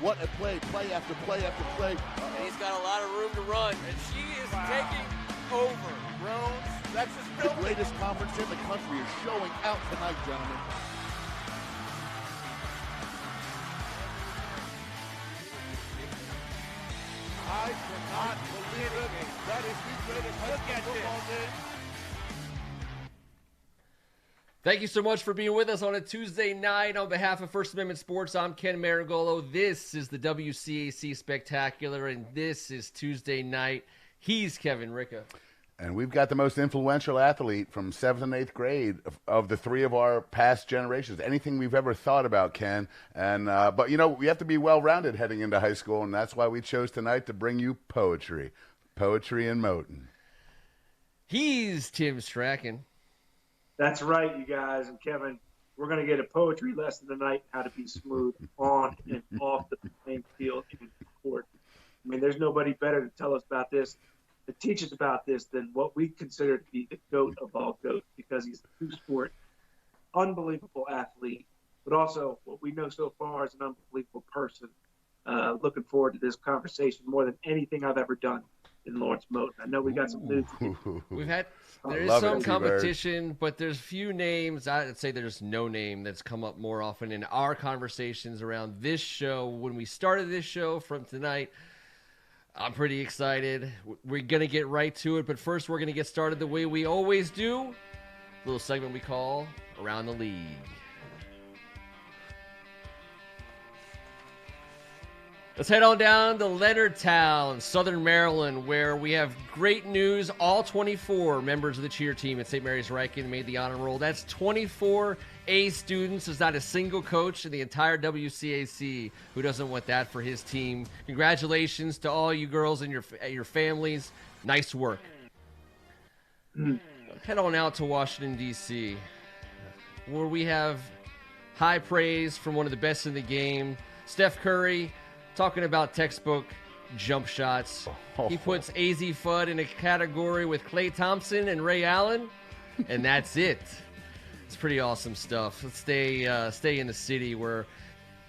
What a play after play after play. And he's got a lot of room to run, and she is taking over. Rones, that's the greatest conference in the country is showing out tonight, gentlemen. I cannot believe it. That is the greatest football game. Thank you so much for being with us on a Tuesday night. On behalf of First Amendment Sports, I'm Ken Marigolo. This is the WCAC Spectacular, and this is Tuesday night. He's Kevin Ricca. And we've got the most influential athlete from 7th and 8th grade of the three of our past generations. Anything we've ever thought about, Ken. And but, you know, we have to be well-rounded heading into high school, and that's why we chose tonight to bring you poetry. Poetry in Moten. He's Tim Strachan. That's right, you guys. And Kevin, we're going to get a poetry lesson tonight, how to be smooth on and off the playing field and court. I mean, there's nobody better to tell us about this, to teach us about this, than what we consider to be the GOAT of all GOATs, because he's a two-sport, unbelievable athlete, but also what we know so far is an unbelievable person. Looking forward to this conversation more than anything I've ever done in Lawrence Moten. I know we got some news. There is some competition, but there's few names. I'd say there's no name that's come up more often in our conversations around this show. When we started this show from tonight, I'm pretty excited. We're going to get right to it, but first we're going to get started the way we always do. A little segment we call Around the League. Let's head on down to Leonardtown, Southern Maryland, where we have great news. All 24 members of the cheer team at St. Mary's Riken made the honor roll. That's 24 A students. There's not a single coach in the entire WCAC who doesn't want that for his team. Congratulations to all you girls and your families. Nice work. Head on out to Washington, D.C., where we have high praise from one of the best in the game, Steph Curry. Talking about textbook jump shots. He puts AZ Fudd in a category with Klay Thompson and Ray Allen, and that's it. It's pretty awesome stuff. Let's stay in the city where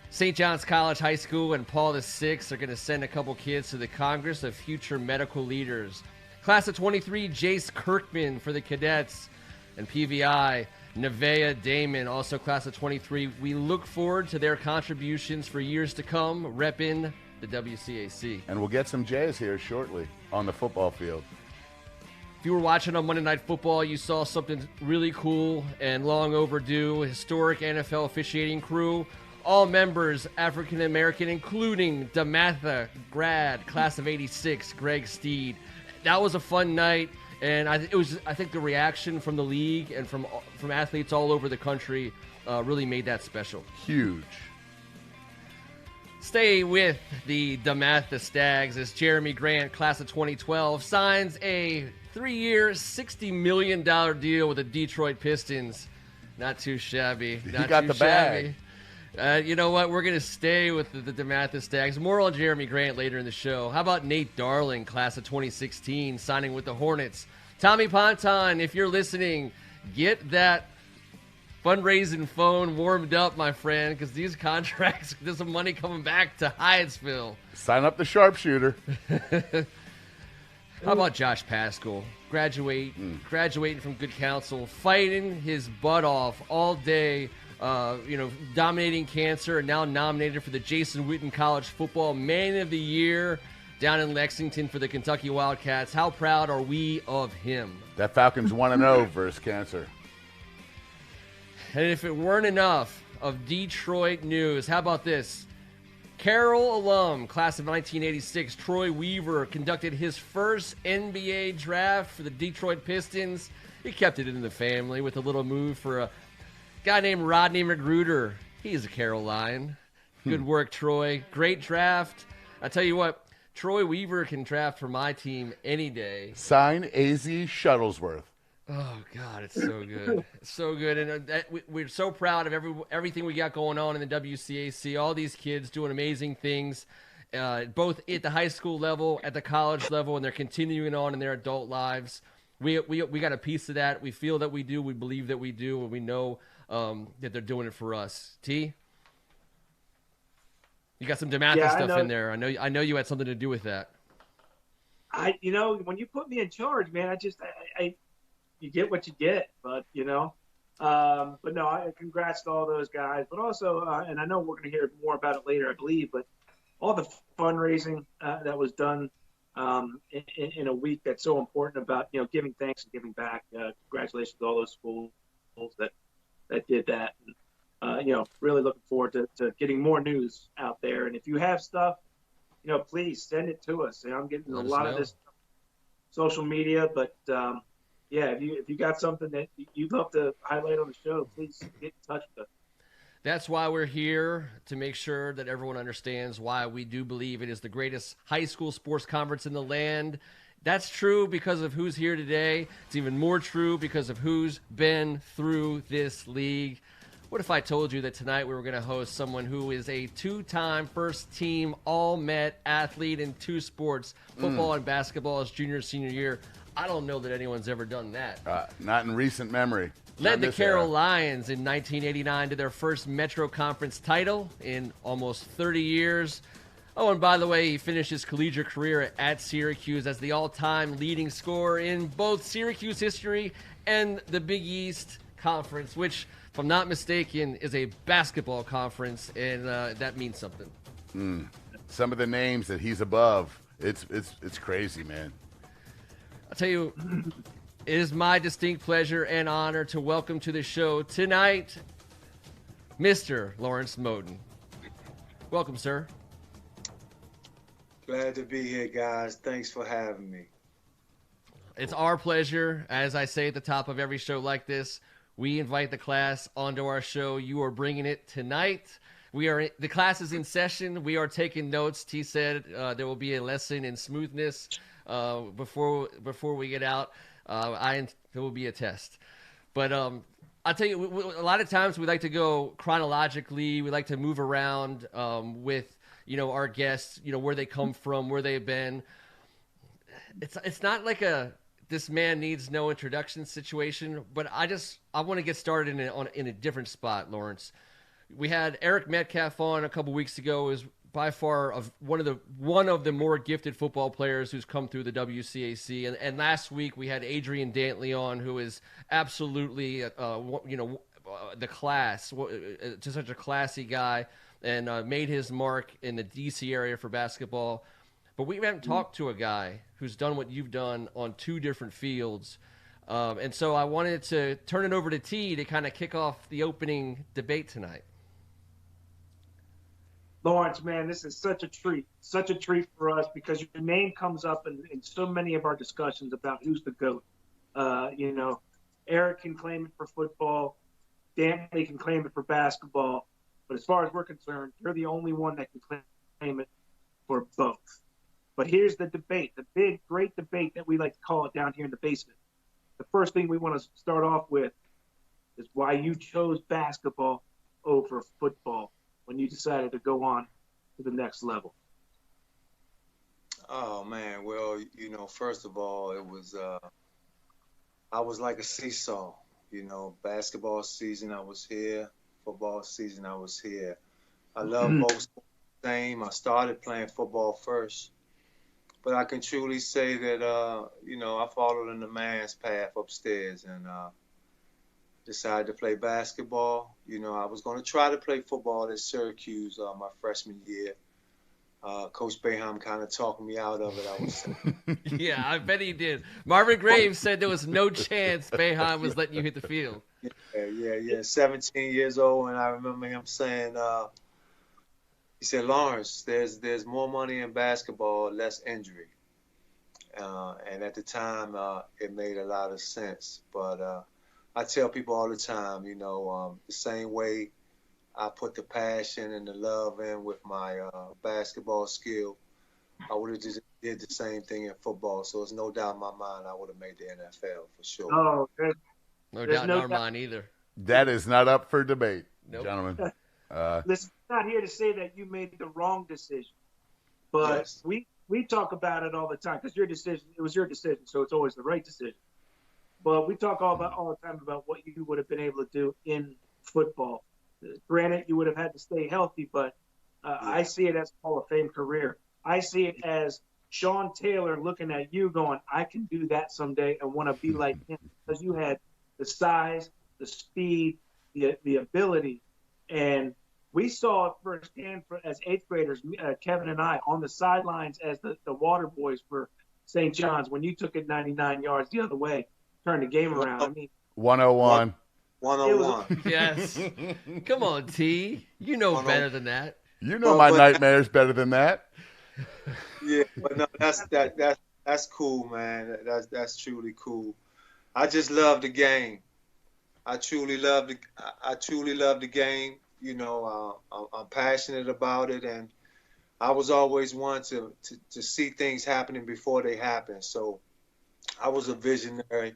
St. John's College High School and Paul VI are going to send a couple kids to the Congress of Future Medical Leaders. Class of 23, Jace Kirkman for the cadets, and PVI, Nevaeh Damon, also class of 23. We look forward to their contributions for years to come, repping the WCAC. And we'll get some Jays here shortly on the football field. If you were watching on Monday Night Football, you saw something really cool and long overdue. Historic NFL officiating crew, all members African-American, including DeMatha grad, class of 86, Greg Steed. That was a fun night. And I think the reaction from the league and from athletes all over the country really made that special. Huge. Stay with the DeMatha Stags as Jeremy Grant, class of 2012, signs a 3-year, $60 million deal with the Detroit Pistons. Not too shabby. He got the bag. You know what? We're going to stay with the DeMatha Stags. More on Jeremy Grant later in the show. How about Nate Darling, class of 2016, signing with the Hornets? Tommy Ponton, if you're listening, get that fundraising phone warmed up, my friend, because these contracts, there's some money coming back to Hyattsville. Sign up the sharpshooter. How about Josh Paschal, graduating from good counsel, fighting his butt off all day, dominating cancer, and now nominated for the Jason Witten College Football Man of the Year down in Lexington for the Kentucky Wildcats. How proud are we of him? That Falcons 1-0 versus cancer. And if it weren't enough of Detroit news, how about this? Carroll alum, class of 1986, Troy Weaver, conducted his first NBA draft for the Detroit Pistons. He kept it in the family with a little move for a guy named Rodney Magruder. He's a Carroll Lion. Good work, Troy. Great draft. I tell you what, Troy Weaver can draft for my team any day. Sign AZ Shuttlesworth. Oh, God, it's so good. It's so good. And we're so proud of everything we got going on in the WCAC. All these kids doing amazing things, both at the high school level, at the college level, and they're continuing on in their adult lives. We got a piece of that. We feel that we do. We believe that we do. And we know that they're doing it for us. T? You got some DeMatha stuff in there. I know you had something to do with that. When you put me in charge, man, you get what you get. But but no, congrats to all those guys. But also, and I know we're going to hear more about it later, I believe. But all the fundraising that was done in a week that's so important about giving thanks and giving back. Congratulations to all those schools that did that. And, really looking forward to getting more news out there. And if you have stuff, please send it to us. I'm getting a lot of this social media, but if you got something that you'd love to highlight on the show, please get in touch with us. That's why we're here, to make sure that everyone understands why we do believe it is the greatest high school sports conference in the land. That's true because of who's here today. It's even more true because of who's been through this league. What if I told you that tonight we were going to host someone who is a two-time first-team All-Met athlete in two sports, football and basketball, his junior and senior year? I don't know that anyone's ever done that. Not in recent memory. Led the Carroll Lions in 1989 to their first Metro Conference title in almost 30 years. Oh, and by the way, he finished his collegiate career at Syracuse as the all-time leading scorer in both Syracuse history and the Big East Conference, which, if I'm not mistaken, is a basketball conference, and that means something. Some of the names that he's above, it's crazy, man. I'll tell you, it is my distinct pleasure and honor to welcome to the show tonight, Mr. Lawrence Moten. Welcome, sir. Glad to be here, guys. Thanks for having me. It's our pleasure. As I say at the top of every show like this, we invite the class onto our show. You are bringing it tonight. The class is in session. We are taking notes. T said there will be a lesson in smoothness before we get out. There will be a test. But I'll tell you, a lot of times we like to go chronologically. We like to move around with our guests, where they come from, where they've been. It's not like this man needs no introduction situation, but I want to get started in a different spot, Lawrence. We had Eric Metcalf on a couple weeks ago. Is by far one of the more gifted football players who's come through the WCAC. And last week we had Adrian Dantley on, who is absolutely the class, just such a classy guy, and made his mark in the DC area for basketball. But we haven't talked to a guy who's done what you've done on two different fields. And so I wanted to turn it over to T to kind of kick off the opening debate tonight. Lawrence, man, this is such a treat for us, because your name comes up in so many of our discussions about who's the GOAT. Eric can claim it for football. Dantley can claim it for basketball. But as far as we're concerned, you're the only one that can claim it for both. But here's the debate, the big, great debate that we like to call it down here in the basement. The first thing we want to start off with is why you chose basketball over football when you decided to go on to the next level. Oh, man. Well, first of all, it was I was like a seesaw. Basketball season, I was here. Football season, I was here. I love both sports the same. I started playing football first. But I can truly say that, I followed in the man's path upstairs and decided to play basketball. I was going to try to play football at Syracuse my freshman year. Coach Boeheim kind of talked me out of it, I would say. Yeah, I bet he did. Marvin Graves said there was no chance Boeheim was letting you hit the field. Yeah. 17 years old, and I remember him saying, he said, Lawrence, there's more money in basketball, less injury. And at the time, it made a lot of sense. But I tell people all the time, the same way I put the passion and the love in with my basketball skill, I would have just did the same thing in football. So there's no doubt in my mind I would have made the NFL for sure. Oh, no doubt in our mind either. That is not up for debate, gentlemen. Listen, I'm not here to say that you made the wrong decision, but yes, we talk about it all the time, because it was your decision, so it's always the right decision. But we talk all the time about what you would have been able to do in football. Granted, you would have had to stay healthy, but I see it as a Hall of Fame career. I see it as Sean Taylor looking at you going, I can do that someday and want to be like him, because you had the size, the speed, the ability. And we saw it firsthand as eighth graders, Kevin and I, on the sidelines as the water boys for St. John's when you took it 99 yards the other way, turned the game around. I mean, 101. 101. Yes. Come on, T. You know better than that. You know my nightmares better than that. Yeah, but no, that's cool, man. That's truly cool. I just love the game. I truly love the game. You know, I'm passionate about it, and I was always one to see things happening before they happen. So I was a visionary,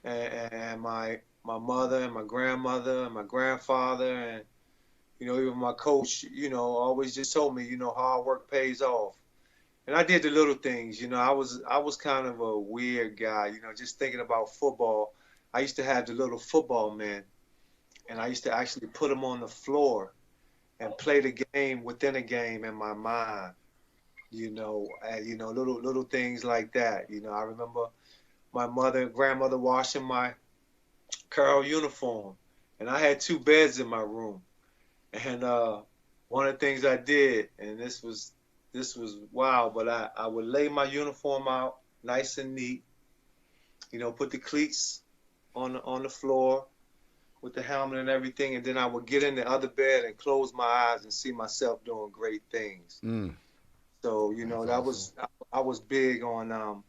and my mother and my grandmother and my grandfather and, you know, even my coach, you know, always just told me, you know, hard work pays off. And I did the little things. You know, I was kind of a weird guy, you know, just thinking about football. I used to have the little football men, and I used to actually put them on the floor and play the game within a game in my mind, you know, little things like that. You know, I remember my mother and grandmother washing my Carl uniform, and I had 2 beds in my room. And one of the things I did, and this was wild, but I would lay my uniform out nice and neat, you know, put the cleats on the floor with the helmet and everything, and then I would get in the other bed and close my eyes and see myself doing great things. So, you know, I was big on,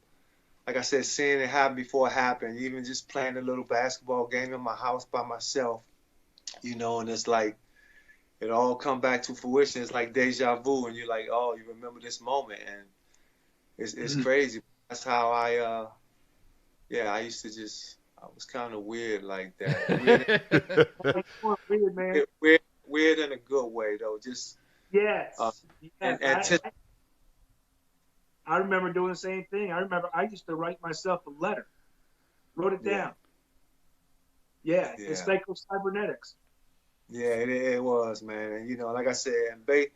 like I said, seeing it happen before it happened, even just playing a little basketball game in my house by myself, you know, and it's like, it all come back to fruition. It's like deja vu, and you're like, oh, you remember this moment, and it's crazy. That's how I used to I was kind of weird like that. Weird, man. Weird in a good way, though. Just yes. And I remember doing the same thing. I remember I used to write myself a letter, wrote it down. Yeah. It's psycho-cybernetics. Yeah, it was, man. And, you know, like I said, and Bay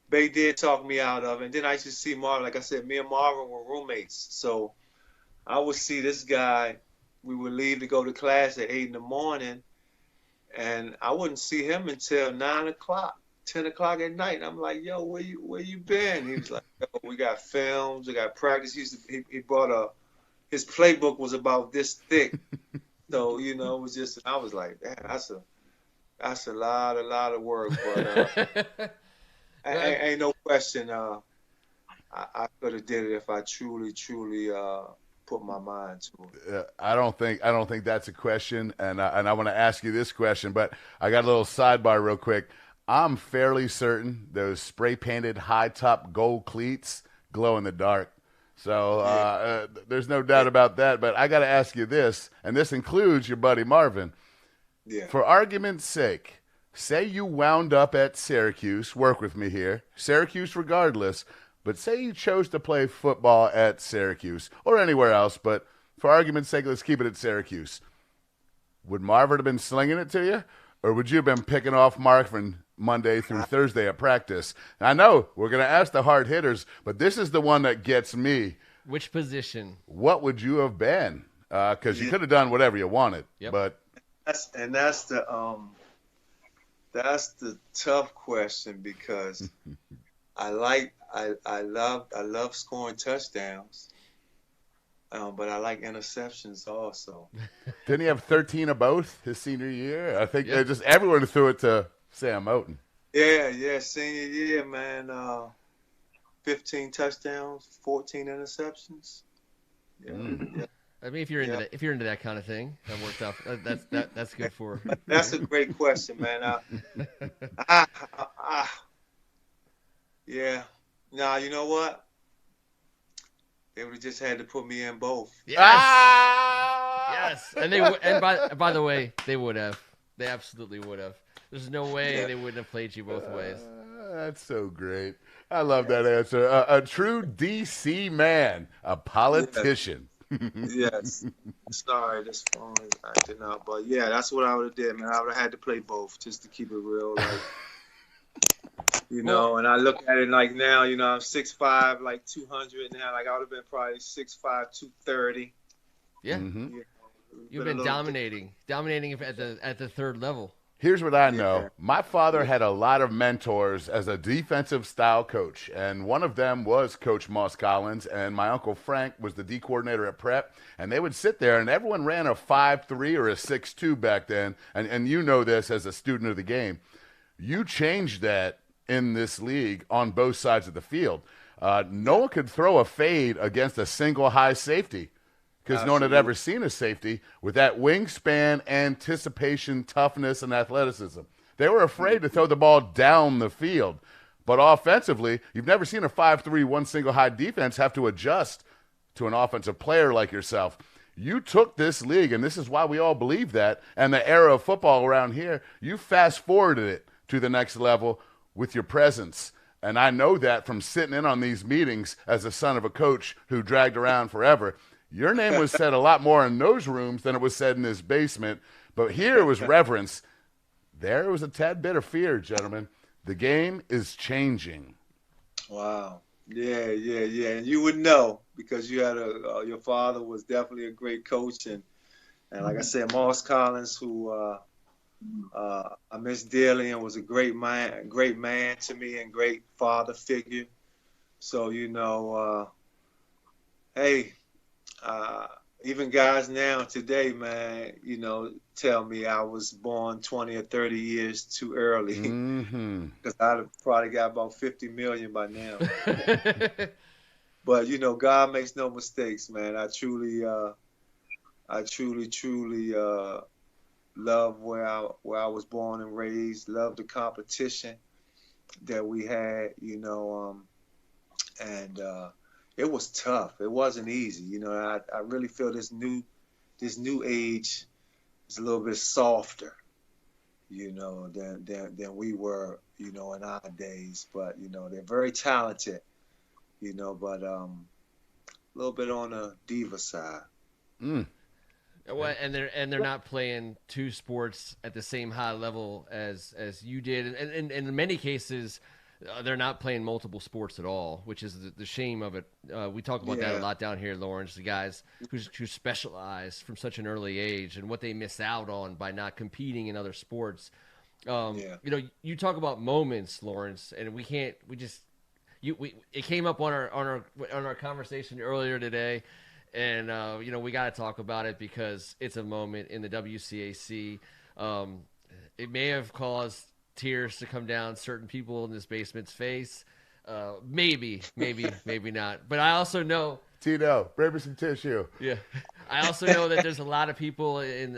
did talk me out of it. And then I used to see Marvin. Like I said, me and Marvin were roommates. So I would see this guy. We would leave to go to class at 8 in the morning, and I wouldn't see him until 9 o'clock, 10 o'clock at night. And I'm like, yo, where you been? He was like, yo, we got films, we got practice. He brought his playbook was about this thick. So, you know, it was just, I was like, damn, that's a lot of work. But ain't no question. I could have did it if I truly put my mind to it. I don't think that's a question, and I want to ask you this question, but I got a little sidebar real quick. I'm fairly certain those spray painted high top gold cleats glow in the dark. So there's no doubt about that. But I got to ask you this, and this includes your buddy Marvin. Yeah. For argument's sake, say you wound up at Syracuse, work with me here, Syracuse regardless, but say you chose to play football at Syracuse or anywhere else, but for argument's sake, let's keep it at Syracuse. Would Marvin have been slinging it to you, or would you have been picking off Marvin Monday through Thursday at practice? And I know we're going to ask the hard hitters, but this is the one that gets me. Which position? What would you have been? Because you could have done whatever you wanted. Yep. But that's the tough question, because I love scoring touchdowns, but I like interceptions also. Didn't he have 13 of both his senior year? I think just everyone threw it to Sam Moten. Yeah, senior year, man. 15 touchdowns, 14 interceptions. Yeah. I mean, if you're into that kind of thing, that works out. That's good for. That's a great question, man. Yeah. Now, you know what? They would have just had to put me in both. Yes. Yes. And by the way, they would have. They absolutely would have. There's no way they wouldn't have played you both ways. That's so great. I love that answer. A true DC man, a politician. Yes. Sorry, this phone is acting up. But yeah, that's what I would have did, man. I would have had to play both just to keep it real. Like, You Well- know, and I look at it like now, you know, I'm 6'5", like 200 now. Like I would have been probably 6'5", 230. Yeah, Mhm. You know, you've a been little dominating at the third level. Here's what I Yeah. know. My father had a lot of mentors as a defensive style coach, and one of them was Coach Moss Collins, and my Uncle Frank was the D coordinator at Prep, and they would sit there, and everyone ran a 5'3" or a 6'2" back then, and you know this as a student of the game. You changed that in this league on both sides of the field. No one could throw a fade against a single high safety, because no one had ever seen a safety with that wingspan, anticipation, toughness, and athleticism. They were afraid to throw the ball down the field. But offensively, you've never seen a 5'3", one single high defense have to adjust to an offensive player like yourself. You took this league, and this is why we all believe that, and the era of football around here, you fast-forwarded it to the next level with your presence. And I know that from sitting in on these meetings as a son of a coach who dragged around forever. Your name was said a lot more in those rooms than it was said in this basement, but here it was reverence. There was a tad bit of fear, gentlemen. The game is changing. Wow. Yeah. And you would know because you had your father was definitely a great coach, and like I said, Moss Collins, who I miss dearly, and was a great man to me, and great father figure. So you know, hey. Even guys now today, man, you know, tell me I was born 20 or 30 years too early because I'd have probably got about 50 million by now. But you know, God makes no mistakes, man. I truly love where I was born and raised. Love the competition that we had, you know, and it was tough. It wasn't easy. You know, I really feel this new age is a little bit softer, you know, than we were, you know, in our days. But, you know, they're very talented, you know, but a little bit on the diva side. Well, and they're not playing two sports at the same high level as you did, and in many cases, they're not playing multiple sports at all, which is the shame of it. We talk about that a lot down here, Lawrence. The guys who specialize from such an early age and what they miss out on by not competing in other sports. You know, you talk about moments, Lawrence, and it came up on our conversation earlier today. And, you know, we got to talk about it because it's a moment in the WCAC. It may have caused tears to come down certain people in this basement's face. Maybe not. But I also know... Tito, bring me some tissue. Yeah. I also know that there's a lot of people in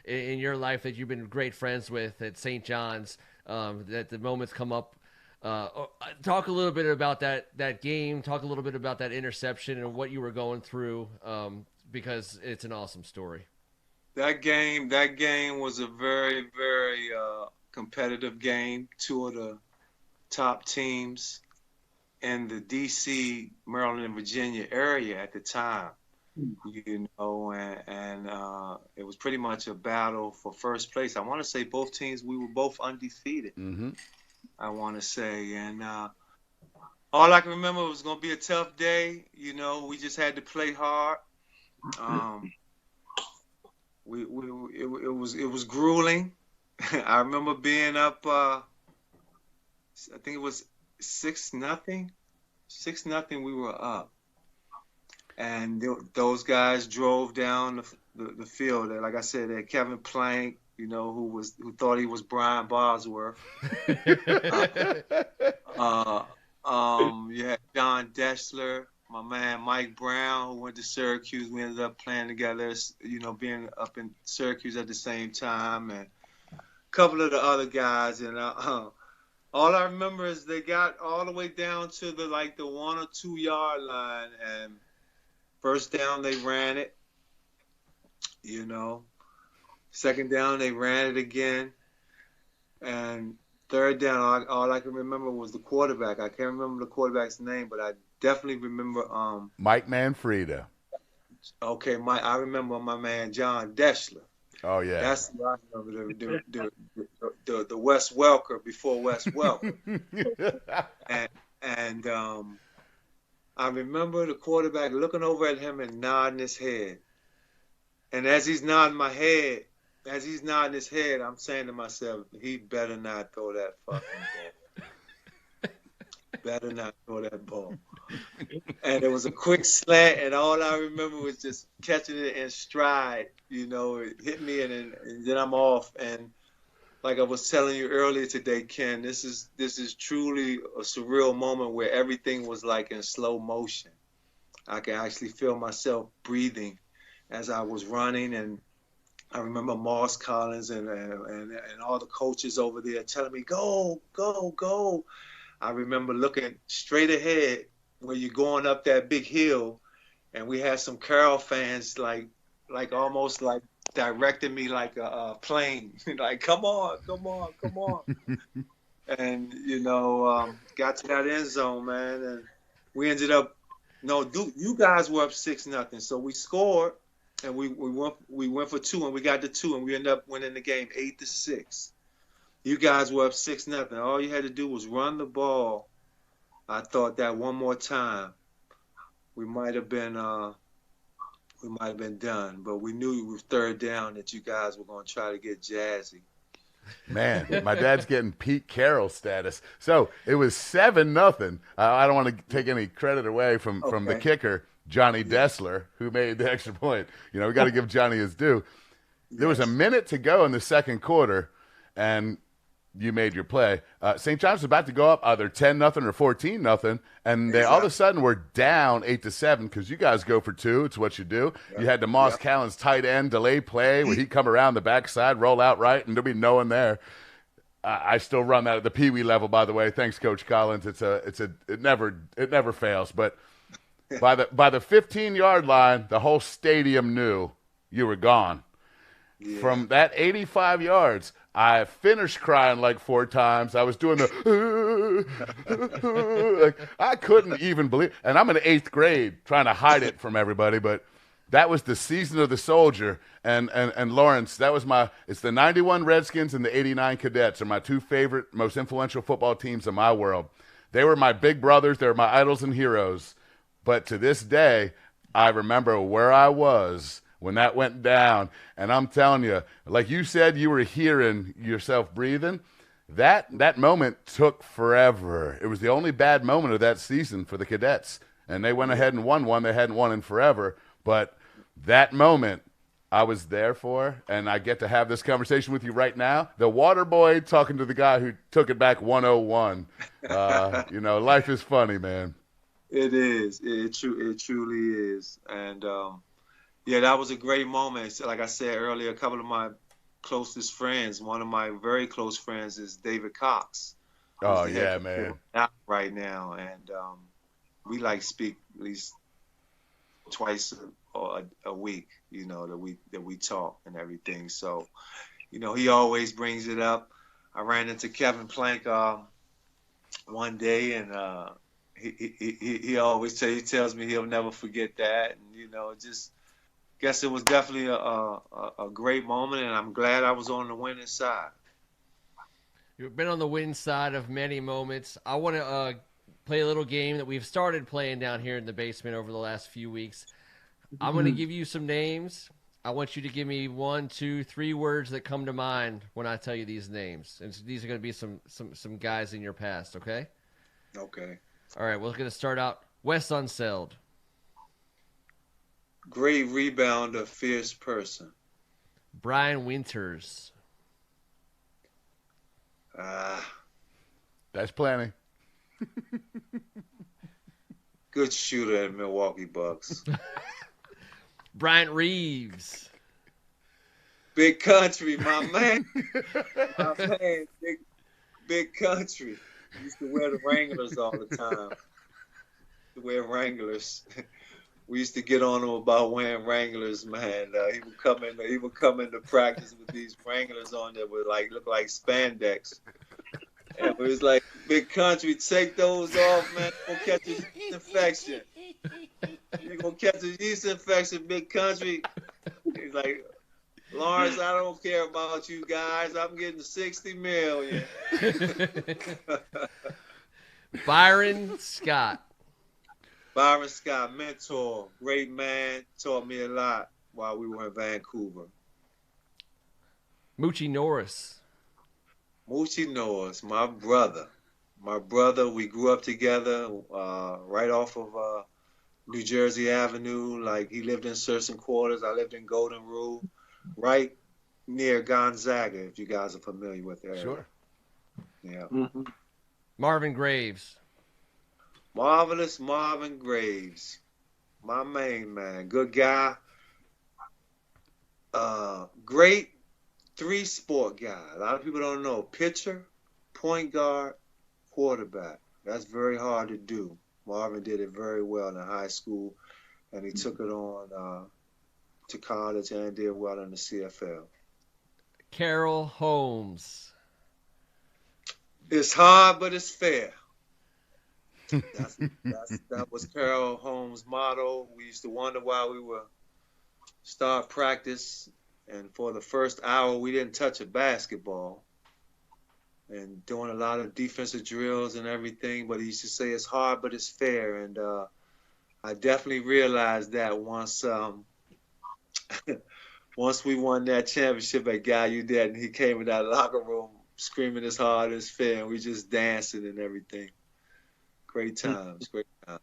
your life that you've been great friends with at St. John's, that the moments come up. Talk a little bit about that game. Talk a little bit about that interception and what you were going through, because it's an awesome story. That game was a very, very competitive game. Two of the top teams in the D.C., Maryland, and Virginia area at the time. You know, and it was pretty much a battle for first place. I want to say both teams, we were both undefeated. I want to say, and all I can remember was going to be a tough day. You know, we just had to play hard. It was grueling. I remember being up. I think it was 6-0. 6-0. We were up, and those guys drove down the field. And like I said, they had Kevin Plank, you know, who thought he was Brian Bosworth. You had John Deschler, my man Mike Brown, who went to Syracuse. We ended up playing together, you know, being up in Syracuse at the same time, and a couple of the other guys. And all I remember is they got all the way down to the 1 or 2 yard line, and first down they ran it, you know. Second down, they ran it again. And third down, all I can remember was the quarterback. I can't remember the quarterback's name, but I definitely remember Mike Manfreda. Okay, I remember my man John Deschler. Oh yeah. That's what I remember. The Wes Welker before Wes Welker. and I remember the quarterback looking over at him and nodding his head. And as he's nodding his head, I'm saying to myself, he better not throw that fucking ball. Better not throw that ball. And it was a quick slant, and all I remember was just catching it in stride. You know, it hit me, and then I'm off. And like I was telling you earlier today, Ken, this is truly a surreal moment where everything was like in slow motion. I could actually feel myself breathing as I was running, and I remember Moss Collins and all the coaches over there telling me, go, go, go. I remember looking straight ahead where you're going up that big hill, and we had some Carroll fans like almost like directing me like a plane, like, come on, come on, come on. And, you know, got to that end zone, man, and we ended up, you guys were up 6-0, so we scored, and we went for 2, and we got the 2, and we ended up winning the game 8-6. You guys were up 6-0. All you had to do was run the ball. I thought that one more time, we might have been done, but we knew it was third down that you guys were going to try to get jazzy. Man, my dad's getting Pete Carroll status. So it was 7-0. I don't want to take any credit away from the kicker, Johnny Dessler, who made the extra point. You know, we got to give Johnny his due. There was a minute to go in the second quarter, and you made your play. St. John's was about to go up either 10-0 or 14-0, and they all of a sudden were down 8-7 because you guys go for 2. It's what you do. Yep. You had the Moss Collins tight end delay play where he'd come around the backside, roll out right, and there'd be no one there. I still run that at the Pee Wee level, by the way. Thanks, Coach Collins. It never fails. But by the 15-yard line, the whole stadium knew you were gone. Yeah. From that 85 yards, I finished crying like 4 times. I was doing the like, I couldn't even believe. And I'm in the 8th grade trying to hide it from everybody, but that was the season of the soldier. And Lawrence, it's the 91 Redskins and the 89 Cadets are my 2 favorite, most influential football teams in my world. They were my big brothers. They were my idols and heroes. But to this day, I remember where I was when that went down. And I'm telling you, like you said, you were hearing yourself breathing. That moment took forever. It was the only bad moment of that season for the Cadets. And they went ahead and won one they hadn't won in forever. But that moment I was there for, and I get to have this conversation with you right now. The water boy talking to the guy who took it back 101. You know, life is funny, man. It is. It truly is. And, yeah, that was a great moment. Like I said earlier, a couple of my closest friends, one of my very close friends is David Cox. Oh, yeah, man. Right now. And we speak at least twice a week, you know, that we talk and everything. So, you know, he always brings it up. I ran into Kevin Plank one day, and he always tells me he'll never forget that. And, you know, just guess it was definitely a great moment, and I'm glad I was on the winning side. You've been on the winning side of many moments. I want to play a little game that we've started playing down here in the basement over the last few weeks. I'm going to give you some names. I want you to give me 1, 2, 3 words that come to mind when I tell you these names. And these are going to be some guys in your past, okay? Okay. All right, we're going to start out. Wes Unseld. Great rebounder, fierce person. Brian Winters. That's plenty. Good shooter at Milwaukee Bucks. Bryant Reeves. Big country, my man. My man, big country. Used to wear the Wranglers all the time. Wear Wranglers. We used to get on him about wearing Wranglers, man. He would come into practice with these Wranglers on that would look like spandex. And it was like, big country, take those off, man. You're gonna catch a yeast infection. You're gonna catch a yeast infection, big country. He's like, Lawrence, I don't care about you guys. I'm getting 60 million. Byron Scott. Byron Scott, mentor, great man, taught me a lot while we were in Vancouver. Moochie Norris. Moochie Norris, my brother. My brother, we grew up together right off of New Jersey Avenue. Like, he lived in Surson Quarters. I lived in Golden Rule, right near Gonzaga, if you guys are familiar with the area. Sure. Yeah. Mm-hmm. Marvin Graves. Marvelous Marvin Graves, my main man, good guy. Great three-sport guy. A lot of people don't know. Pitcher, point guard, quarterback. That's very hard to do. Marvin did it very well in high school, and he took it on to college and did well in the CFL. Carol Holmes. It's hard, but it's fair. That was Carol Holmes' motto. We used to wonder why we would start practice, and for the first hour, we didn't touch a basketball, and doing a lot of defensive drills and everything. But he used to say it's hard, but it's fair. And I definitely realized that once once we won that championship at Gallaudet, and he came in that locker room screaming it's hard, it's fair, and we just dancing and everything. Great times, great times.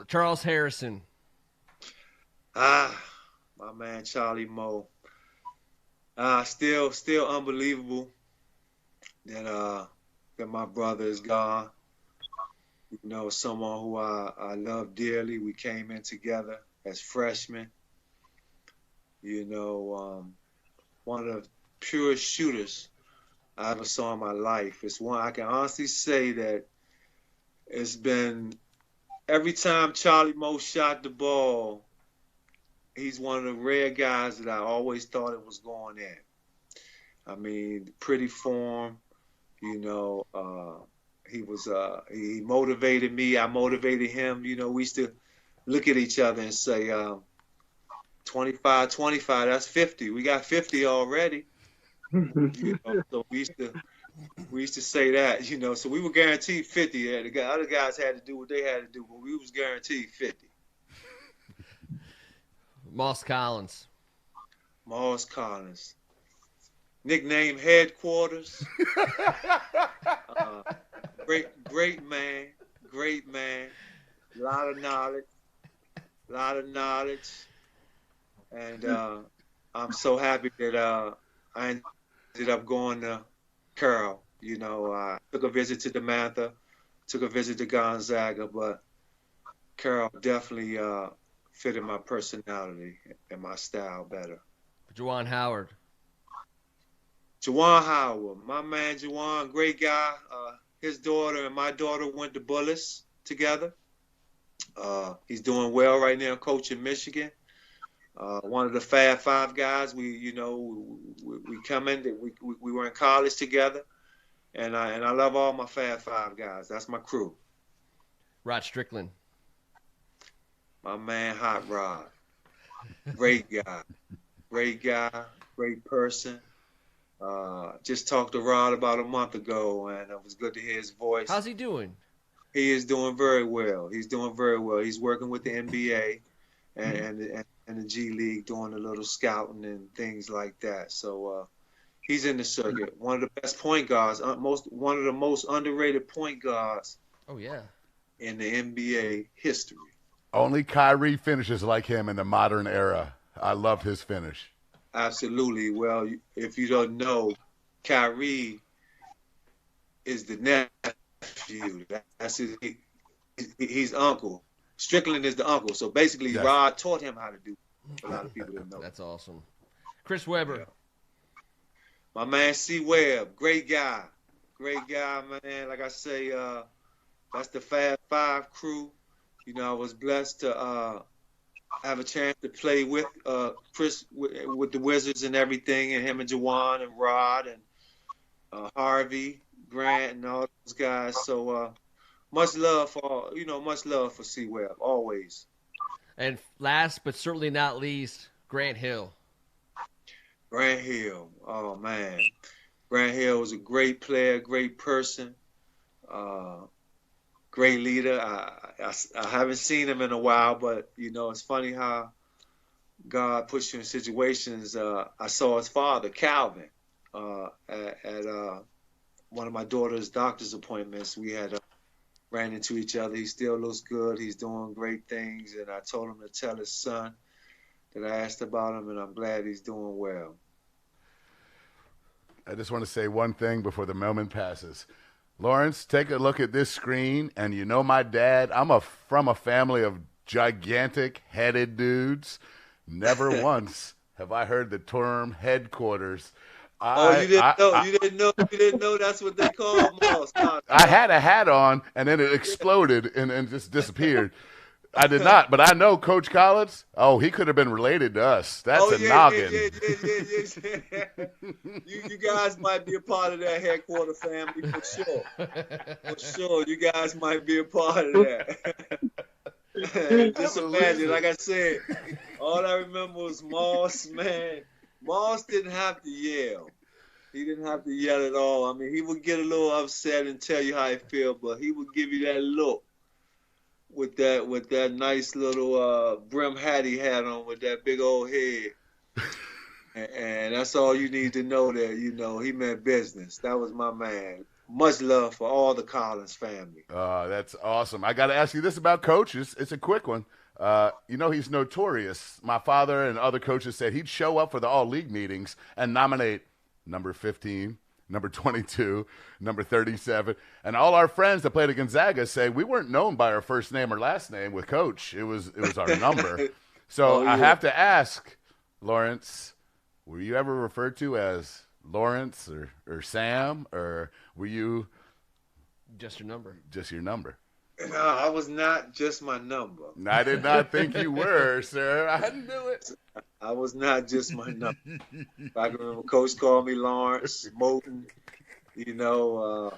Charles Harrison. My man Charlie Moe. Still unbelievable that my brother is gone. You know, someone who I love dearly. We came in together as freshmen. You know, one of the purest shooters I ever saw in my life. It's one I can honestly say that it's been every time Charlie Moe shot the ball, he's one of the rare guys that I always thought it was going in. I mean, pretty form, you know, he motivated me, I motivated him. You know, we used to look at each other and say, 25, that's 50. We got 50 already. You know, so we used to say that, you know, so we were guaranteed 50. The other guys had to do what they had to do, but we was guaranteed 50. Moss Collins. Moss Collins. Nickname Headquarters. Great man. A lot of knowledge. And I'm so happy that I ended up going to Carroll. You know, I took a visit to DeMatha, took a visit to Gonzaga, but Carroll definitely fitted my personality and my style better. Juwan Howard. Juwan Howard, my man Juwan, great guy. His daughter and my daughter went to Bullis together. He's doing well right now, coaching Michigan. One of the Fab Five guys. We come in. We were in college together, and I love all my Fab Five guys. That's my crew. Rod Strickland. My man Hot Rod. Great guy, great person. Just talked to Rod about a month ago, and it was good to hear his voice. How's he doing? He is doing very well. He's working with the NBA and the G League, doing a little scouting and things like that. So he's in the circuit. One of the best point guards, one of the most underrated point guards. Oh yeah. In the NBA history. Only Kyrie finishes like him in the modern era. I love his finish. Absolutely. Well, if you don't know, Kyrie is the nephew. That's he's uncle. Strickland is the uncle. So basically, yes. Rod taught him how to do it. A lot of people didn't know. That's awesome. Chris Webber. Yeah. My man C. Webb, great guy, man. Like I say, that's the Fab Five crew. You know, I was blessed to have a chance to play with Chris with the Wizards and everything, and him and Juwan and Rod and Harvey Grant and all those guys. So much love for C. Webb always. And last but certainly not least, Grant Hill. Grant Hill. Oh man, Grant Hill was a great player, great person, great leader. I haven't seen him in a while, but it's funny how God puts you in situations. I saw his father, Calvin, at one of my daughter's doctor's appointments. We had ran into each other. He still looks good. He's doing great things, and I told him to tell his son that I asked about him, and I'm glad he's doing well. I just want to say one thing before the moment passes. Lawrence, take a look at this screen, and my dad. I'm from a family of gigantic-headed dudes. Never once have I heard the term headquarters. You didn't know that's what they call Moss. I had a hat on, and then it exploded and just disappeared. I did not, but I know Coach Collins. Oh, he could have been related to us. That's a noggin. Yeah. You guys might be a part of that headquarter family for sure. For sure, you guys might be a part of that. Just imagine, like I said, all I remember was Moss, man. Moss didn't have to yell. He didn't have to yell at all. I mean, he would get a little upset and tell you how he felt, but he would give you that look with that nice little brim hat he had on with that big old head. And that's all you need to know there. He meant business. That was my man. Much love for all the Collins family. That's awesome. I got to ask you this about coaches. It's a quick one. He's notorious. My father and other coaches said he'd show up for the all-league meetings and nominate number 15, number 22, number 37. And all our friends that played at Gonzaga say we weren't known by our first name or last name with Coach. It was our number. So I have to ask, Lawrence, were you ever referred to as Lawrence or Sam, or were you just your number? Just your number. No, I was not just my number. I did not think you were, sir. I knew it. I was not just my number. I can remember Coach called me Lawrence, Moten, a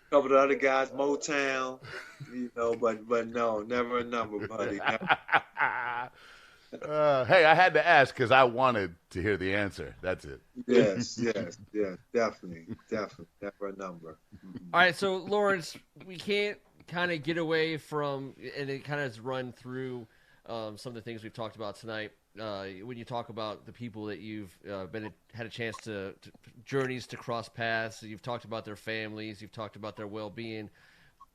couple of other guys, Motown, but no, never a number, buddy. Hey, I had to ask because I wanted to hear the answer. That's it. Yes, definitely, never a number. All right, so Lawrence, we can't kind of get away from, and it kind of has run through some of the things we've talked about tonight. When you talk about the people that you've had a chance to journeys to cross paths, you've talked about their families, you've talked about their well-being.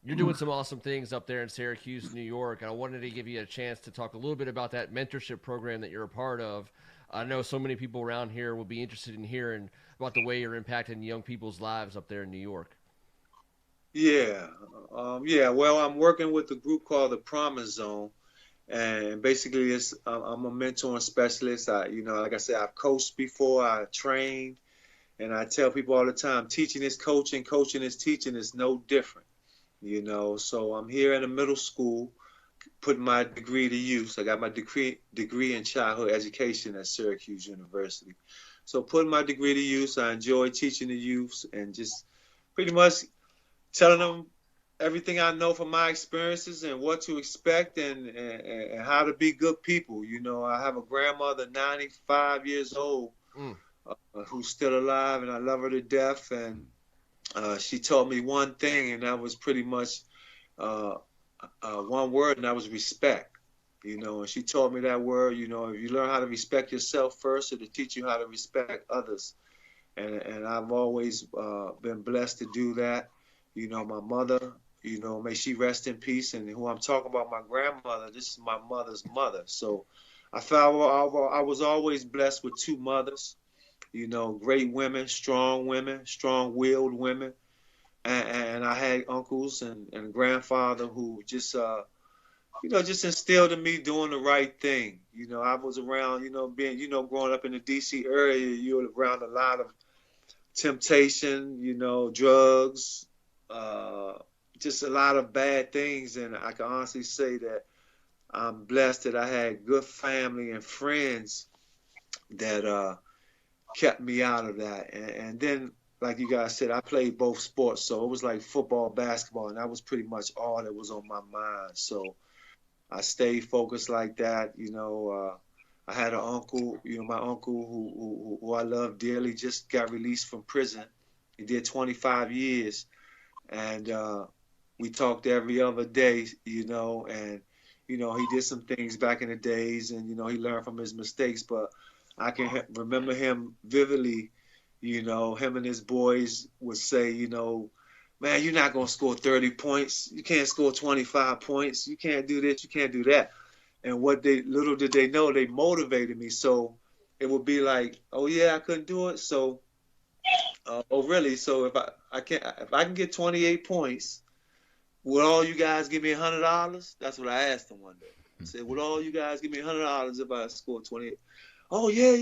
You're doing some awesome things up there in Syracuse, New York, and I wanted to give you a chance to talk a little bit about that mentorship program that you're a part of. I know so many people around here will be interested in hearing about the way you're impacting young people's lives up there in New York. Yeah. Well, I'm working with a group called the Promise Zone, and basically I'm a mentoring specialist. Like I said, I've coached before, I trained, and I tell people all the time, teaching is coaching, coaching is teaching is no different. So I'm here in a middle school, putting my degree to use. I got my degree in childhood education at Syracuse University. So putting my degree to use, I enjoy teaching the youths and just pretty much telling them everything I know from my experiences and what to expect and how to be good people. I have a grandmother, 95 years old, who's still alive, and I love her to death. And she taught me one thing, and that was pretty much one word, and that was respect. And she taught me that word. If you learn how to respect yourself first, it'll teach you how to respect others. And I've always been blessed to do that. My mother, may she rest in peace. And who I'm talking about, my grandmother, this is my mother's mother. So I felt I was always blessed with two mothers. Great women, strong-willed women. And I had uncles and a grandfather who just, just instilled in me doing the right thing. I was around, growing up in the D.C. area, you were around a lot of temptation, drugs, just a lot of bad things. And I can honestly say that I'm blessed that I had good family and friends that kept me out of that. And then, like you guys said, I played both sports. So it was like football, basketball, and that was pretty much all that was on my mind. So I stayed focused like that. I had an uncle, my uncle who I love dearly, just got released from prison. He did 25 years, and we talked every other day, and he did some things back in the days, and he learned from his mistakes. But I can remember him vividly. Him and his boys would say, man, you're not gonna score 30 points. You can't score 25 points. You can't do this. You can't do that. And little did they know, they motivated me. So it would be like, oh yeah, I couldn't do it. So, oh really? So if I can get 28 points, would all you guys give me $100? That's what I asked them one day. I said, would all you guys give me $100 if I scored 28? Oh yeah.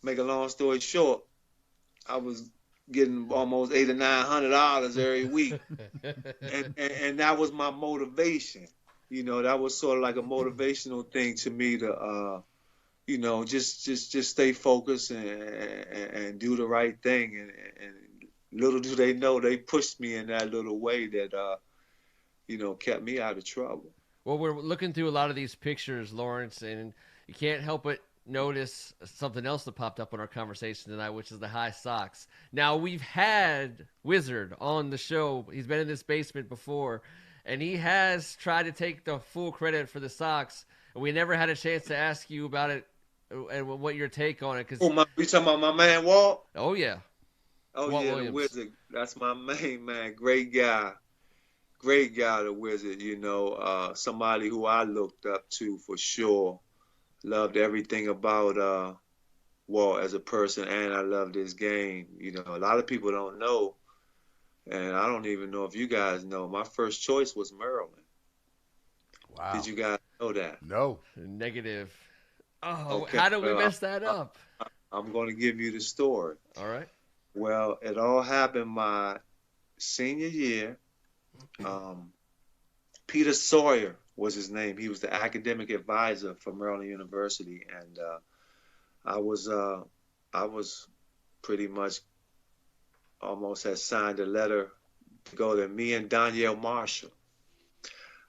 Make a long story short, I was getting almost $800 or $900 every week, and that was my motivation. That was sort of like a motivational thing to me to, just stay focused and do the right thing. And little do they know, they pushed me in that little way that, kept me out of trouble. Well, we're looking through a lot of these pictures, Lawrence, and you can't help but notice something else that popped up in our conversation tonight, which is the high socks. Now, we've had Wizard on the show. He's been in this basement before, and he has tried to take the full credit for the socks. And we never had a chance to ask you about it and what your take on it. You talking about my man Walt? Oh, yeah. Oh, Walt yeah, Williams. The Wizard. That's my main man. Great guy. Great guy, the Wizard. Somebody who I looked up to for sure. Loved everything about Walt as a person, and I loved his game. A lot of people don't know, and I don't even know if you guys know. My first choice was Maryland. Wow. Did you guys know that? No. Negative. Oh, Okay, how did we mess that up? I'm going to give you the story. All right. Well, it all happened my senior year. Peter Sawyer was his name. He was the academic advisor for Maryland University, and I was pretty much almost had signed a letter to go there. Me and Danielle Marshall.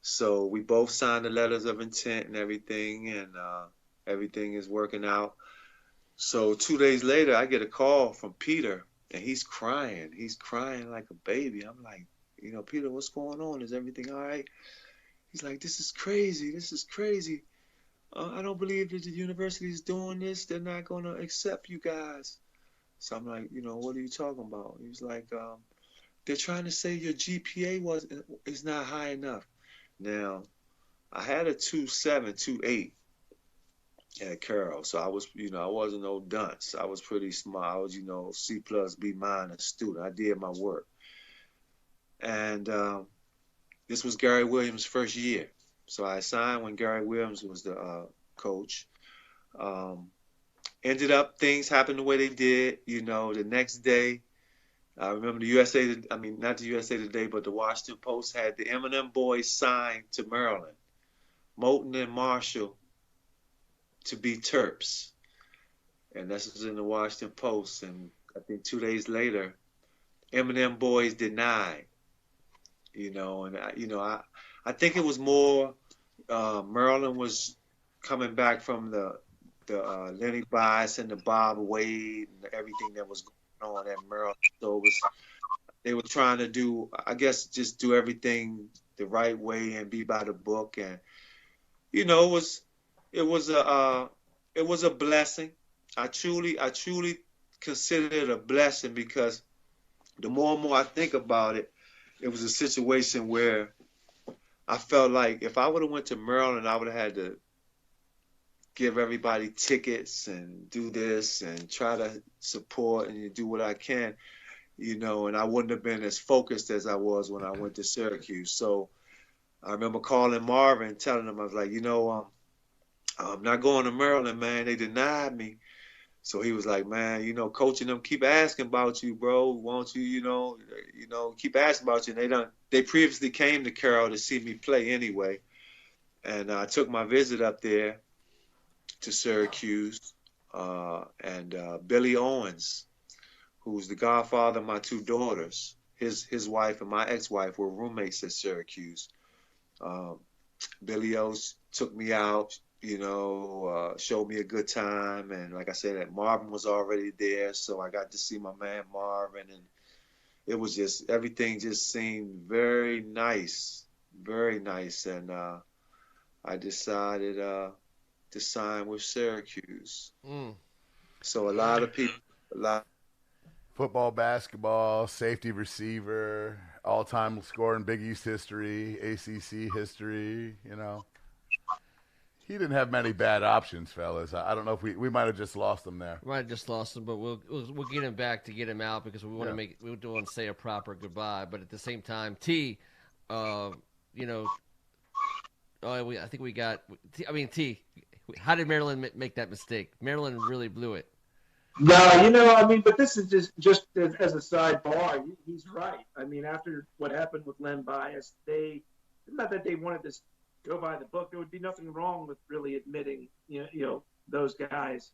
So we both signed the letters of intent and everything, and everything is working out. So 2 days later, I get a call from Peter, and he's crying. He's crying like a baby. I'm like, Peter, what's going on? Is everything all right? He's like, this is crazy. This is crazy. I don't believe that the university is doing this. They're not going to accept you guys. So I'm like, what are you talking about? He's like, they're trying to say your GPA is not high enough. Now, I had a 2.7, 2.8 at Carroll. So I was, I wasn't no dunce. I was pretty smart. I was, C+, B- student. I did my work. And this was Gary Williams' first year. So I signed when Gary Williams was the coach. Ended up, things happened the way they did. The next day, I remember not the USA Today, but the Washington Post had the Eminem boys signed to Maryland, Moten and Marshall, to be Terps. And this was in the Washington Post. And I think 2 days later, Eminem boys denied. I think it was more Maryland was coming back from the Lenny Bias and the Bob Wade and everything that was going on at Maryland. So they were trying to do, I guess, just do everything the right way and be by the book. And it was a blessing. I truly consider it a blessing because the more and more I think about it, it was a situation where I felt like if I would have went to Maryland, I would have had to give everybody tickets and do this and try to support and do what I can, and I wouldn't have been as focused as I was when I went to Syracuse. So I remember calling Marvin, telling him, I was like, I'm not going to Maryland, man. They denied me. So he was like, man, coaching them keep asking about you, bro. Won't you, keep asking about you. And they previously came to Carroll to see me play anyway. And I took my visit up there to Syracuse. And Billy Owens, who's the godfather of my two daughters, his wife and my ex-wife were roommates at Syracuse. Billy O's took me out, showed me a good time. And like I said, that Marvin was already there, so I got to see my man Marvin, and it was just, everything just seemed very nice, very nice. And I decided to sign with Syracuse. Mm. So a lot of people, Football, basketball, safety receiver, all-time scorer in Big East history, ACC history. He didn't have many bad options, fellas. I don't know if we might have just lost him there. We might have just lost him, but we'll get him back to get him out because we want to we don't want to say a proper goodbye. But at the same time, T, I think we got. T, how did Maryland make that mistake? Maryland really blew it. No, but this is just as a sidebar. He's right. After what happened with Len Bias, not that they wanted to go by the book. There would be nothing wrong with really admitting, those guys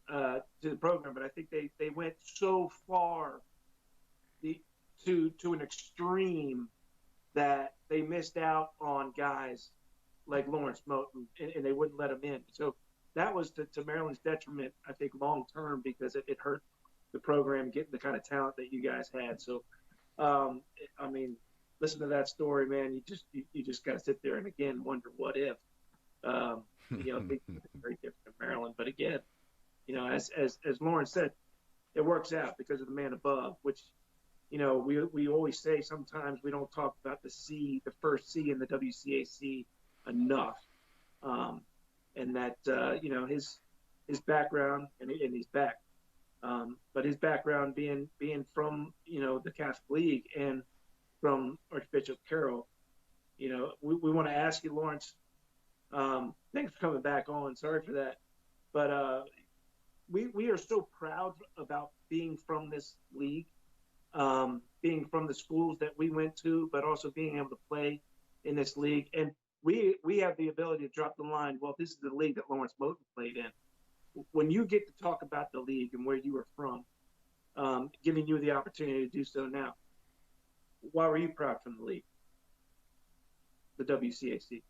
to the program. But I think they went so far to an extreme that they missed out on guys like Lawrence Moten, and they wouldn't let him in. So that was to Maryland's detriment, I think, long term, because it hurt the program getting the kind of talent that you guys had. So, listen to that story, man. You just got to sit there and again wonder what if. Things are very different in Maryland, but again, as Lawrence said, it works out because of the man above. Which, we always say sometimes we don't talk about the first C in the WCAC enough. And that his background, and he's back, but his background being from the Catholic League and from Archbishop Carroll, we want to ask you, Lawrence. Thanks for coming back on. Sorry for that, but we are so proud about being from this league, being from the schools that we went to, but also being able to play in this league. And we have the ability to drop the line, well, this is the league that Lawrence Moten played in. When you get to talk about the league and where you were from, giving you the opportunity to do so now, why were you proud from the league, the WCAC?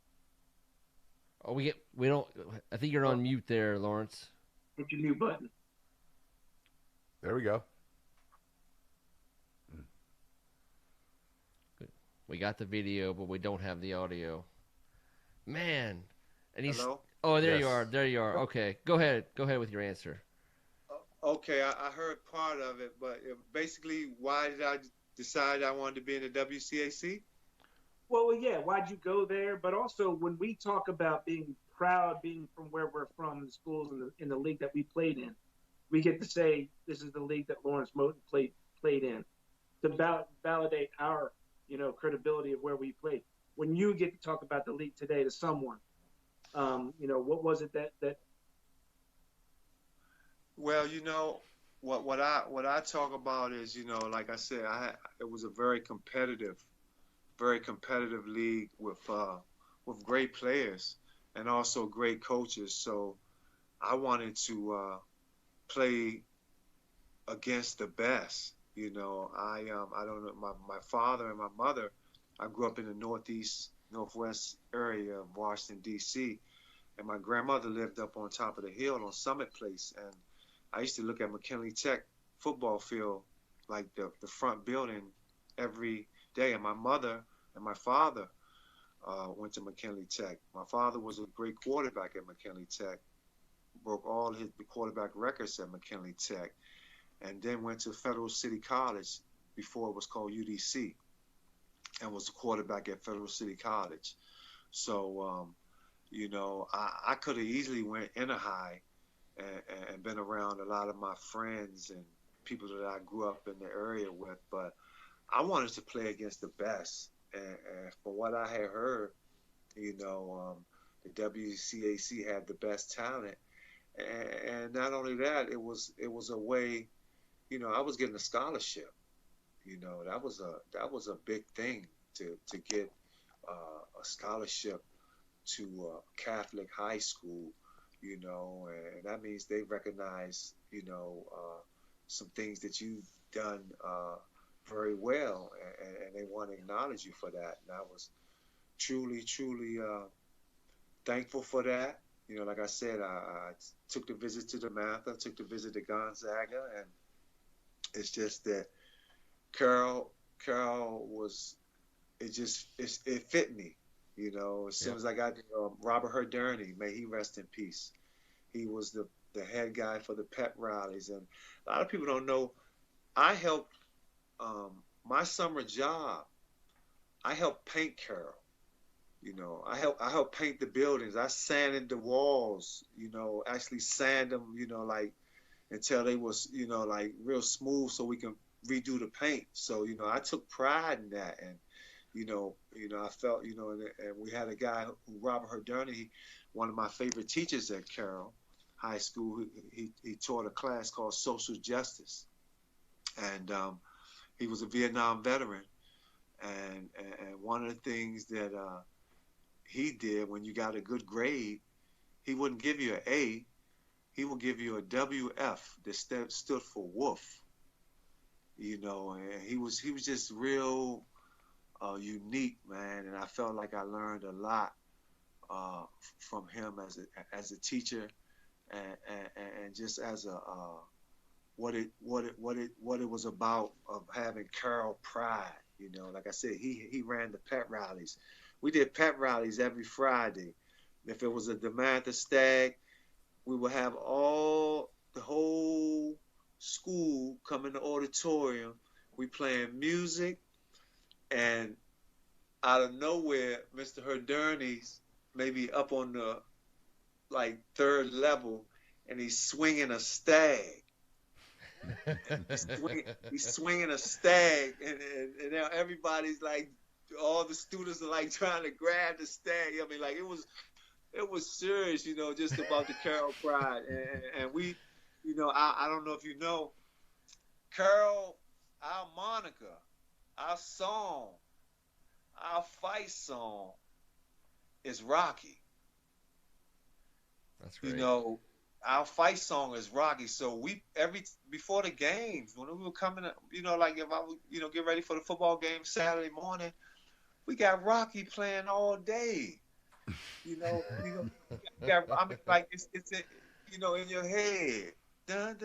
Oh, we don't. I think you're on mute there, Lawrence. Hit your mute button. There we go. Good. We got the video, but we don't have the audio. Man, and he's. Hello? Oh, there Yes. you are. There you are. Okay, go ahead. Go ahead with your answer. Okay, I heard part of it, but basically, why did I decide I wanted to be in the WCAC? Well, yeah. Why'd you go there? But also, when we talk about being proud, being from where we're from, the schools in the league that we played in, we get to say this is the league that Lawrence Moten played in, to validate our credibility of where we played. When you get to talk about the league today to someone, what was it that? Well, what I talk about is, like I said, it was a very competitive league with great players and also great coaches. So I wanted to play against the best. I don't know, my father and my mother. I grew up in the northwest area of Washington, D.C., and my grandmother lived up on top of the hill on Summit Place. And I used to look at McKinley Tech football field, like the front building, every day. And my mother and my father went to McKinley Tech. My father was a great quarterback at McKinley Tech, broke all the quarterback records at McKinley Tech, and then went to Federal City College before it was called UDC, and was a quarterback at Federal City College. So, I could have easily went in a high and been around a lot of my friends and people that I grew up in the area with, but I wanted to play against the best. And from what I had heard, the WCAC had the best talent. And not only that, it was a way, I was getting a scholarship. That was a big thing to get a scholarship to a Catholic high school, and that means they recognize, some things that you've done very well, and they want to acknowledge you for that. And truly, truly thankful for that. You know, like I said, I took the visit to the Mather, took the visit to Gonzaga, and it's just that Carol was, it fit me. You know, as soon as I got Robert Herderney, may he rest in peace. He was the head guy for the pep rallies, and a lot of people don't know. I helped my summer job. I helped paint Carol. You know, I helped paint the buildings. I sanded the walls. You know, actually sand them. You know, like until they was like real smooth, so we can redo the paint. So you know, I took pride in that, and I felt and we had a guy who Robert Herderney, one of my favorite teachers at Carroll High School. He taught a class called Social Justice, and he was a Vietnam veteran, and one of the things that he did when you got a good grade, he wouldn't give you an A, he would give you a WF that stood for Wolf. You know, and he was just real unique, man, and I felt like I learned a lot from him as a teacher, and just as a what it was about of having Carroll pride. You know, like I said, he ran the pet rallies. We did pet rallies every Friday. If it was a DeMatha Stag, we would have the whole school come in the auditorium. We playing music, and out of nowhere, Mr. Herderney's maybe up on the like third level, and he's swinging a stag. He's swinging a stag, and now everybody's like, all the students are like trying to grab the stag. I mean, like it was serious, you know, just about the Carroll pride, and we, you know, I don't know if you know, Carroll, our moniker, our song, our fight song is Rocky. That's great. You know, our fight song is Rocky. So before the games, when we were coming, you know, like if I would, you know, get ready for the football game Saturday morning, we got Rocky playing all day. You know, I mean, like it's you know, in your head. I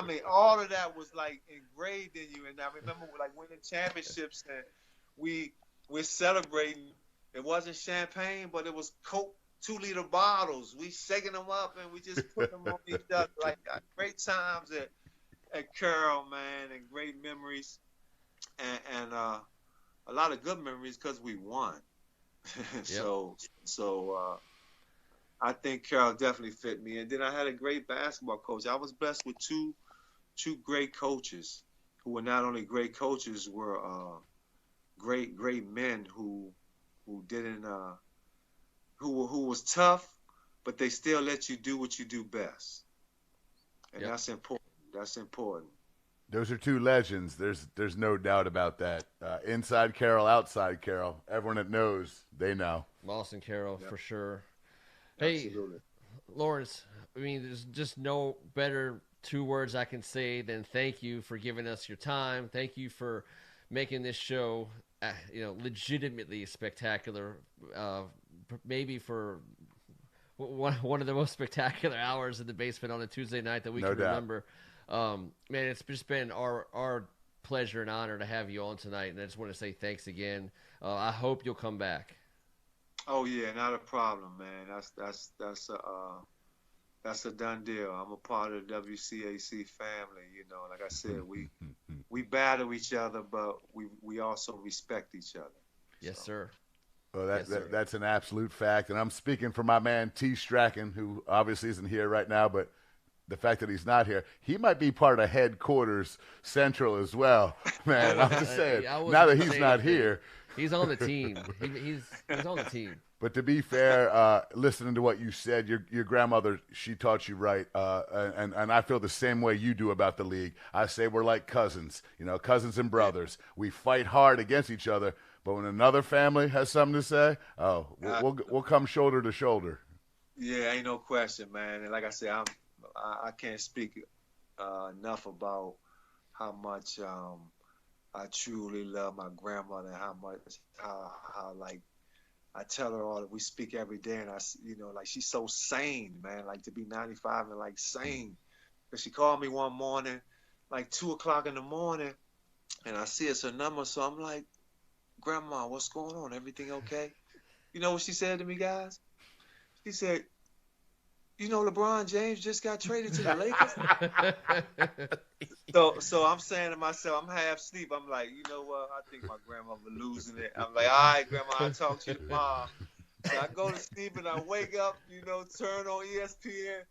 mean, all of that was like engraved in you. And I remember like winning championships, and we're celebrating. It wasn't champagne, but it was Coke 2-liter bottles. We shaking them up and we just put them on each other. Like great times at Carroll, man, and great memories, and a lot of good memories because we won. So I think Carroll definitely fit me. And then I had a great basketball coach. I was blessed with two great coaches who were not only great coaches, were great men who didn't who was tough, but they still let you do what you do best. And that's important. That's important. Those are two legends. There's no doubt about that. Inside Carroll, outside Carroll. Everyone that knows, they know. Moss and Carroll, for sure. Hey, Absolutely. Lawrence, I mean, there's just no better two words I can say than thank you for giving us your time. Thank you for making this show, legitimately spectacular. Maybe for one of the most spectacular hours in the basement on a Tuesday night that we can remember. Man, it's just been our pleasure and honor to have you on tonight, and I just want to say thanks again. I hope you'll come back. Oh yeah, not a problem, man. That's a done deal. I'm a part of the WCAC family. You know, like I said, we battle each other, but we also respect each other. Yes, sir. Well, that's an absolute fact, and I'm speaking for my man T. Strachan, who obviously isn't here right now, but the fact that he's not here, he might be part of headquarters central as well. Man, I'm just saying, now that he's not here. He's on the team. He's on the team. But to be fair, listening to what you said, your grandmother, she taught you right, and I feel the same way you do about the league. I say we're like cousins, cousins and brothers. We fight hard against each other, but when another family has something to say, we'll come shoulder to shoulder. Yeah, ain't no question, man. And like I said, I can't speak enough about how much I truly love my grandmother and how like I tell her all that we speak every day, and like she's so sane, man. Like to be 95 and like sane. Cause she called me one morning, like 2 o'clock in the morning, and I see it's her number, so I'm like, Grandma, what's going on? Everything okay? You know what she said to me, guys? She said, you know, LeBron James just got traded to the Lakers. So I'm saying to myself, I'm half asleep. I'm like, you know what? I think my grandmother losing it. I'm like, all right, Grandma, I'll talk to you tomorrow. So I go to sleep and I wake up, turn on ESPN.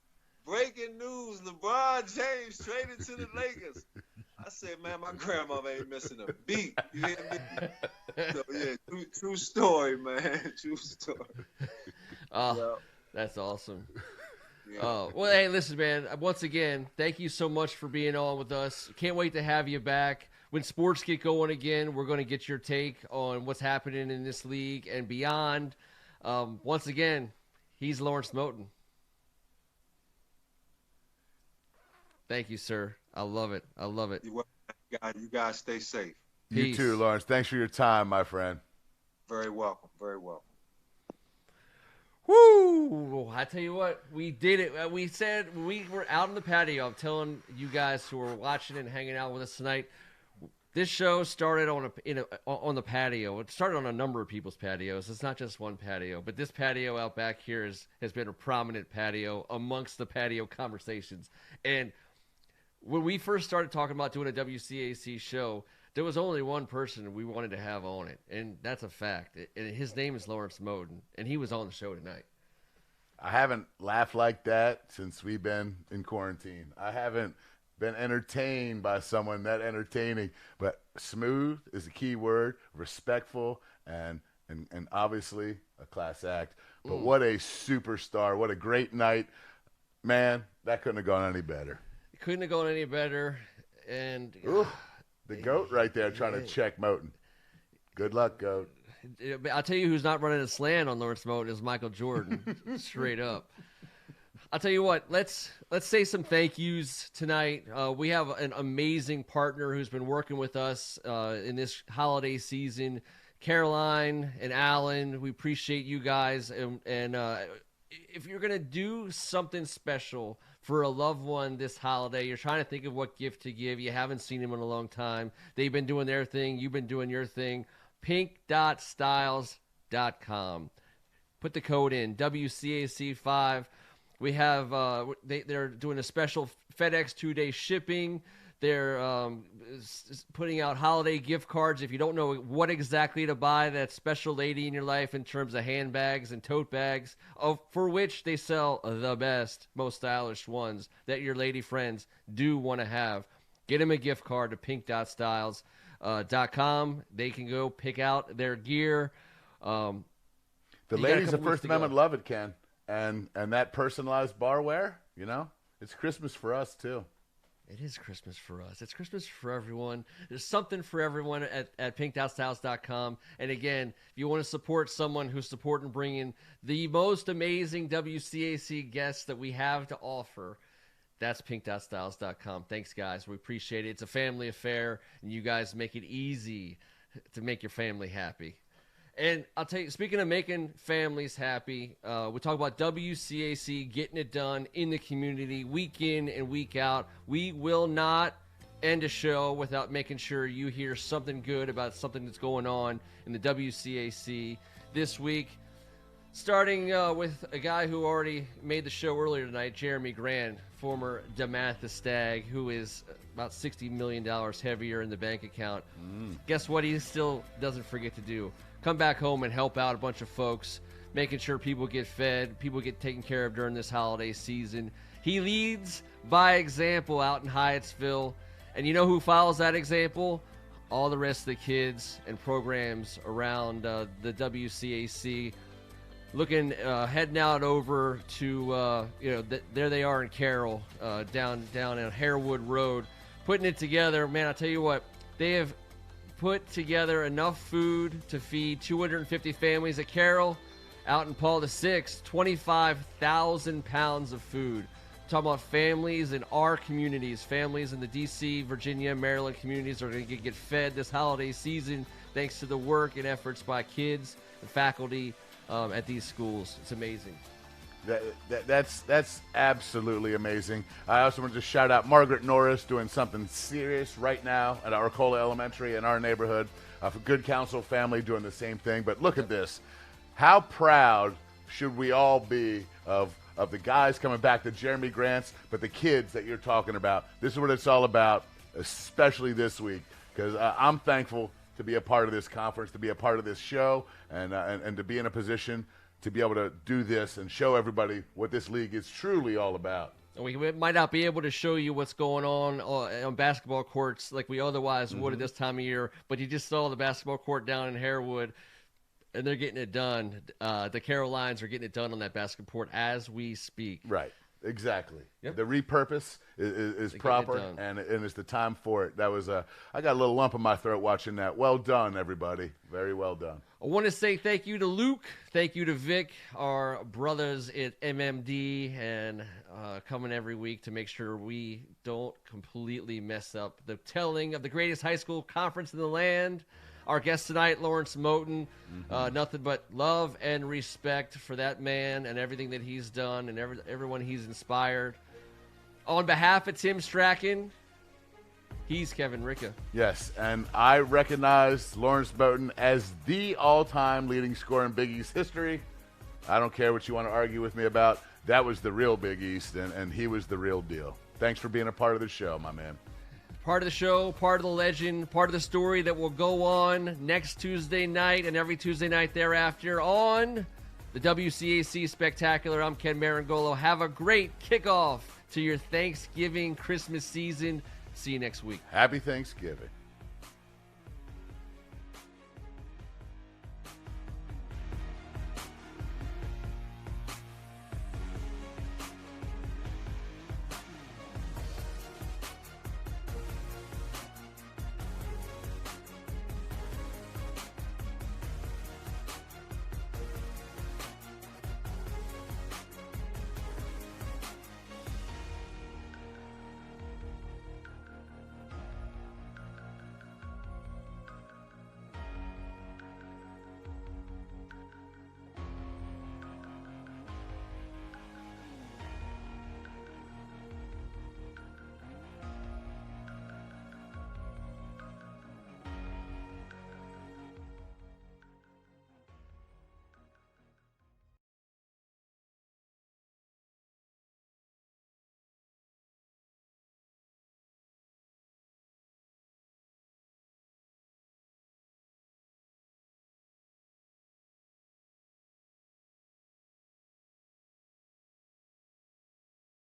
Breaking news, LeBron James traded to the Lakers. I said, man, my grandmother ain't missing a beat. You hear me? So, yeah, true story, man. True story. Oh, Yep. That's awesome. Yeah. Well, hey, listen, man, once again, thank you so much for being on with us. Can't wait to have you back. When sports get going again, we're going to get your take on what's happening in this league and beyond. Once again, he's Lawrence Moten. Thank you, sir. I love it. I love it. You guys stay safe. Peace. You too, Lawrence. Thanks for your time, my friend. Very welcome. Very welcome. Woo! I tell you what, we did it. We said we were out on the patio. I'm telling you guys who are watching and hanging out with us tonight, this show started on the patio. It started on a number of people's patios. It's not just one patio, but this patio out back here has been a prominent patio amongst the patio conversations. And when we first started talking about doing a WCAC show, there was only one person we wanted to have on it, and that's a fact. And his name is Lawrence Moten, and he was on the show tonight. I haven't laughed like that since we've been in quarantine. I haven't been entertained by someone that entertaining. But smooth is the key word, respectful, and obviously a class act. But what a superstar. What a great night. Man, that couldn't have gone any better. It couldn't have gone any better. And the GOAT right there trying to check Moten. Good luck, GOAT. I'll tell you who's not running a slant on Lawrence Moten is Michael Jordan. Straight up. I'll tell you what, let's say some thank yous tonight. We have an amazing partner who's been working with us in this holiday season. Caroline and Alan, we appreciate you guys. And if you're going to do something special for a loved one this holiday, you're trying to think of what gift to give, you haven't seen them in a long time, they've been doing their thing, you've been doing your thing, pink.styles.com. Put the code in, WCAC5. We have, they're doing a special FedEx 2-day shipping. They're putting out holiday gift cards. If you don't know what exactly to buy, that special lady in your life in terms of handbags and tote bags, for which they sell the best, most stylish ones that your lady friends do want to have. Get them a gift card to pink.styles.com. They can go pick out their gear. The ladies of First Amendment love it, Ken. And that personalized barware, it's Christmas for us, too. It is Christmas for us. It's Christmas for everyone. There's something for everyone at pink.styles.com. And again, if you want to support someone who's supporting bringing the most amazing WCAC guests that we have to offer, that's pink.styles.com. Thanks, guys. We appreciate it. It's a family affair, and you guys make it easy to make your family happy. And I'll tell you, speaking of making families happy, we talk about WCAC getting it done in the community week in and week out. We will not end a show without making sure you hear something good about something that's going on in the WCAC this week. Starting with a guy who already made the show earlier tonight, Jeremy Grant, former DeMatha Stag, who is about $60 million heavier in the bank account. Guess what he still doesn't forget to do? Come back home and help out a bunch of folks, making sure people get fed, people get taken care of during this holiday season. He leads by example out in Hyattsville. And you know who follows that example? All the rest of the kids and programs around the WCAC. Heading out over to, there they are in Carroll, down on Harewood Road, putting it together. Man, I'll tell you what, they have put together enough food to feed 250 families at Carroll. Out in Paul VI, 25,000 pounds of food. talking about families in our communities, families in the D.C., Virginia, Maryland communities are going to get fed this holiday season thanks to the work and efforts by kids and faculty at these schools. It's amazing. That's absolutely amazing. I also want to just shout out Margaret Norris doing something serious right now at Arcola Elementary in our neighborhood. For Good Counsel family doing the same thing. But look at this. How proud should we all be of the guys coming back, the Jeremy Grants, but the kids that you're talking about. This is what it's all about, especially this week, because I'm thankful to be a part of this conference, to be a part of this show, and to be in a position to be able to do this and show everybody what this league is truly all about. We might not be able to show you what's going on basketball courts like we otherwise would at this time of year, but you just saw the basketball court down in Harewood, and they're getting it done. The Carolines are getting it done on that basketball court as we speak. Right. Exactly. Yep. The repurpose is proper, and it's the time for it. That was I got a little lump in my throat watching that. Well done, everybody. Very well done. I want to say thank you to Luke. Thank you to Vic, our brothers at MMD, and coming every week to make sure we don't completely mess up the telling of the greatest high school conference in the land. Our guest tonight, Lawrence Moten, nothing but love and respect for that man and everything that he's done and everyone he's inspired. On behalf of Tim Strachan, he's Kevin Ricca. Yes, and I recognize Lawrence Moten as the all-time leading scorer in Big East history. I don't care what you want to argue with me about. That was the real Big East, and he was the real deal. Thanks for being a part of the show, my man. Part of the show, part of the legend, part of the story that will go on next Tuesday night and every Tuesday night thereafter on the WCAC Spectacular. I'm Ken Marangolo. Have a great kickoff to your Thanksgiving Christmas season. See you next week. Happy Thanksgiving.